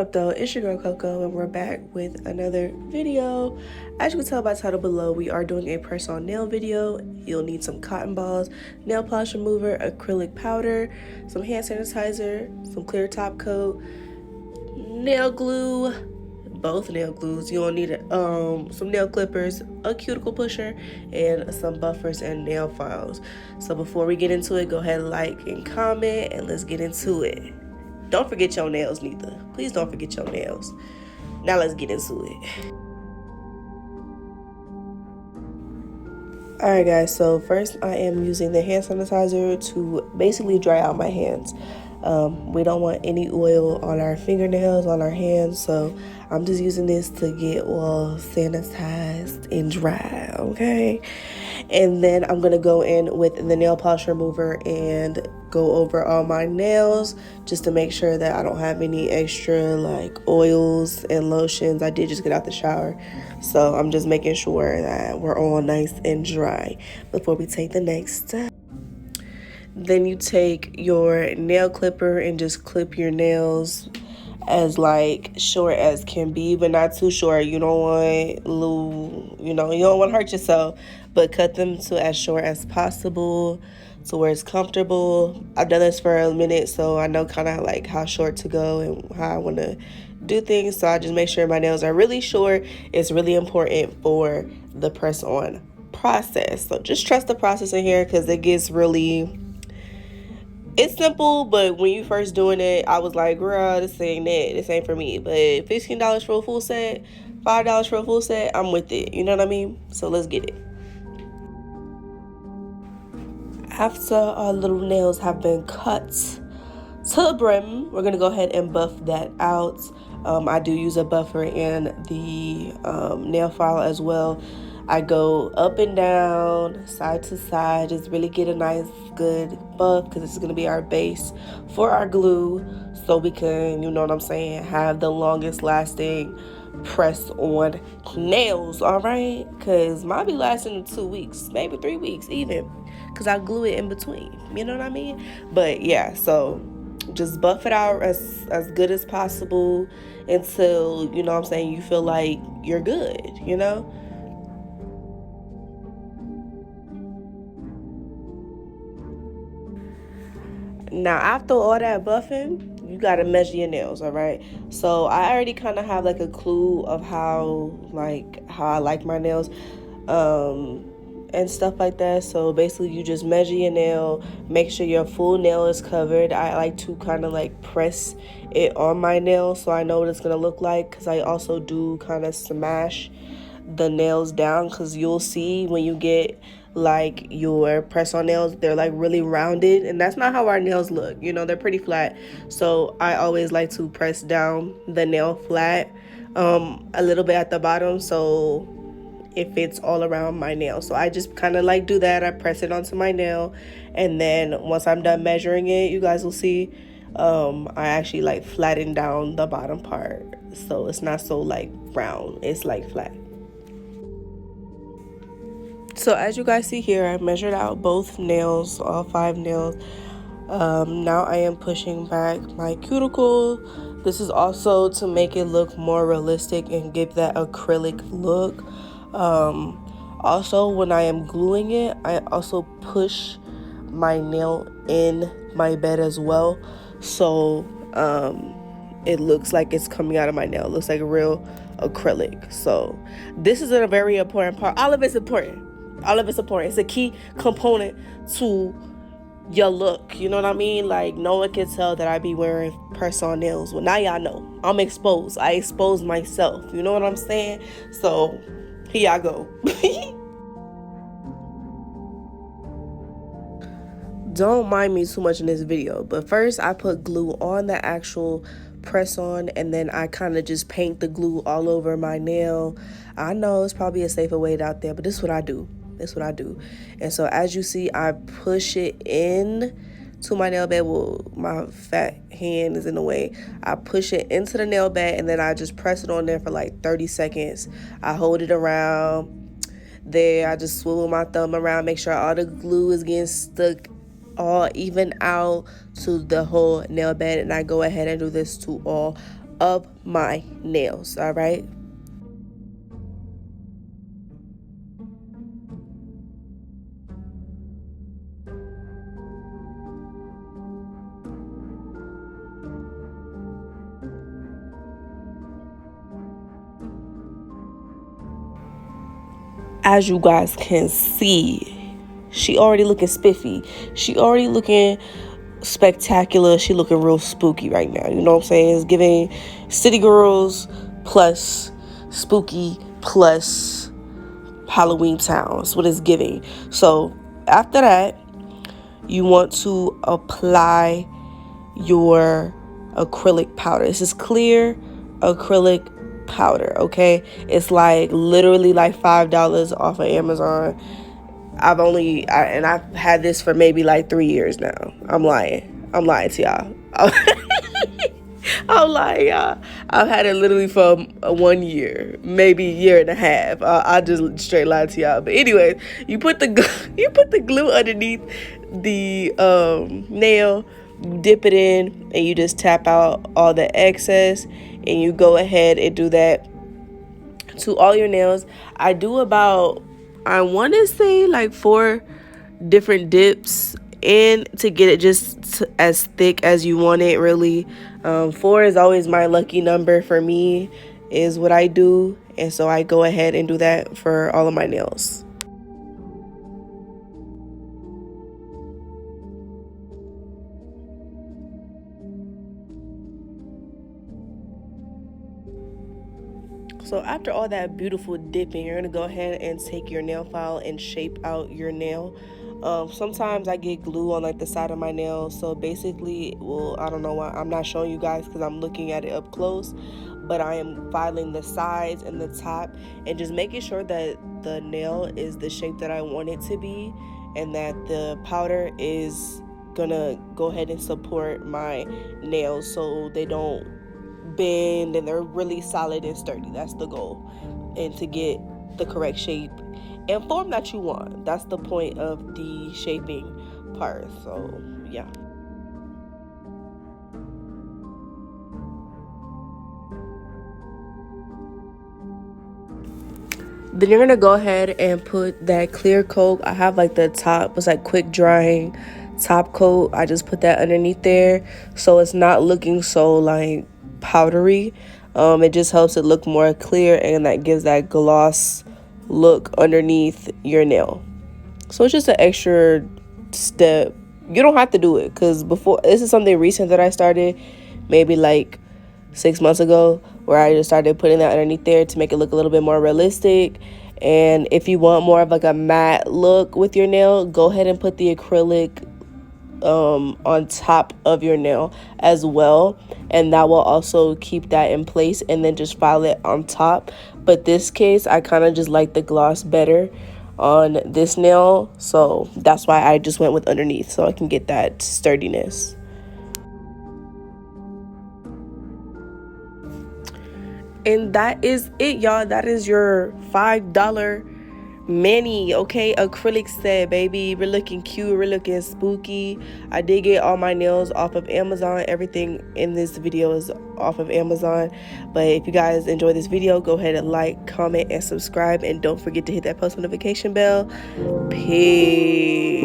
up though? It's your girl Coco and we're back with another video. As you can tell by the title below, we are doing a press on nail video. You'll need some cotton balls, nail polish remover, acrylic powder, some hand sanitizer, some clear top coat, nail glue, both nail glues. You'll need some nail clippers, a cuticle pusher, and some buffers and nail files. So before we get into it, go ahead and like and comment and let's get into it. Don't forget your nails neither. Please don't forget your nails. Now let's get into it. Alright guys, so first I am using the hand sanitizer to basically dry out my hands. We don't want any oil on our fingernails, on our hands, so I'm just using this to get all sanitized and dry, okay? And then I'm going to go in with the nail polish remover and go over all my nails just to make sure that I don't have any extra like oils and lotions. I did just get out the shower, so I'm just making sure that we're all nice and dry before we take the next step. Then you take your nail clipper and just clip your nails as like short as can be, but not too short. You don't want you don't want to hurt yourself, but cut them to as short as possible to where it's comfortable. I've done this for a minute, so I know kind of like how short to go and how I want to do things. So I just make sure my nails are really short. It's really important for the press on process. So just trust the process in here because it gets really... It's simple, but when you first doing it, I was like, girl, this ain't it. This ain't for me. But $15 for a full set, $5 for a full set, I'm with it. You know what I mean? So let's get it. After our little nails have been cut to the brim, we're going to go ahead and buff that out. I do use a buffer in the nail file as well. I go up and down, side to side, just really get a nice, good buff because this is going to be our base for our glue so we can, you know what I'm saying, have the longest lasting press on nails, all right? Because mine be lasting 2 weeks, maybe 3 weeks even because I glue it in between, you know what I mean? But yeah, so just buff it out as good as possible until, you know what I'm saying, you feel like you're good, you know? Now, after all that buffing, you gotta measure your nails, all right? So I already kind of have like a clue of how I like my nails, and stuff like that. So basically, you just measure your nail, make sure your full nail is covered. I like to kind of like press it on my nail so I know what it's gonna look like, because I also do kind of smash the nails down, because you'll see when you get like your press on nails, they're like really rounded, and that's not how our nails look, you know, they're pretty flat. So I always like to press down the nail flat a little bit at the bottom so it fits all around my nail. So I just kind of like do that. I press it onto my nail, and then once I'm done measuring it, you guys will see I actually like flatten down the bottom part so it's not so like round, it's like flat. So as you guys see here, I measured out both nails, all 5 nails. Now I am pushing back my cuticle. This is also to make it look more realistic and give that acrylic look. Also, when I am gluing it, I also push my nail in my bed as well. So it looks like it's coming out of my nail. It looks like a real acrylic. So this is a very important part. All of it's important. All of it's important. It's a key component to your look. You know what I mean? Like, no one can tell that I be wearing press-on nails. Well, now y'all know. I'm exposed. I expose myself. You know what I'm saying? So, here y'all go. Don't mind me too much in this video, but first I put glue on the actual press on, and then I kind of just paint the glue all over my nail. I know it's probably a safer way out there, but this is what I do. That's what I do. And so as you see, I push it in to my nail bed. Well, my fat hand is in the way. I push it into the nail bed, and then I just press it on there for like 30 seconds. I hold it around there. I just swivel my thumb around, make sure all the glue is getting stuck all even out to the whole nail bed, and I go ahead and do this to all of my nails, all right? As you guys can see, she already looking spiffy. She already looking spectacular. She looking real spooky right now. You know what I'm saying? It's giving City Girls plus spooky plus Halloween Town. That's what it's giving. So after that, you want to apply your acrylic powder. This is clear acrylic powder, okay? It's like literally like $5 off of Amazon. I've had this for maybe like 3 years now. I'm lying to y'all. I'm lying, y'all. I've had it literally for 1 year, maybe a year and a half. I just straight lie to y'all. But anyways, you put the glue underneath the nail, dip it in, and you just tap out all the excess, and you go ahead and do that to all your nails. I do about, I want to say like 4 different dips in to get it just as thick as you want it, really. 4 is always my lucky number for me, is what I do, and so I go ahead and do that for all of my nails. So after all that beautiful dipping, you're gonna go ahead and take your nail file and shape out your nail. Sometimes I get glue on like the side of my nail, so basically, well, I don't know why I'm not showing you guys because I'm looking at it up close, but I am filing the sides and the top and just making sure that the nail is the shape that I want it to be, and that the powder is gonna go ahead and support my nails so they don't bend and they're really solid and sturdy. That's the goal, and to get the correct shape and form that you want. That's the point of the shaping part. So yeah. Then you're gonna go ahead and put that clear coat. I have like the top, it's like quick drying top coat. I just put that underneath there so it's not looking so like powdery. It just helps it look more clear, and that gives that gloss look underneath your nail. So it's just an extra step. You don't have to do it, because before, this is something recent that I started maybe like 6 months ago, where I just started putting that underneath there to make it look a little bit more realistic. And if you want more of like a matte look with your nail, go ahead and put the acrylic on top of your nail as well, and that will also keep that in place, and then just file it on top. But this case, I kind of just like the gloss better on this nail, so that's why I just went with underneath, so I can get that sturdiness. And that is it, y'all. That is your $5 mini, okay, acrylic set, baby. We're looking cute, we're looking spooky. I did get all my nails off of Amazon. Everything in this video is off of Amazon. But if you guys enjoy this video, go ahead and like, comment, and subscribe, and don't forget to hit that post notification bell. Peace.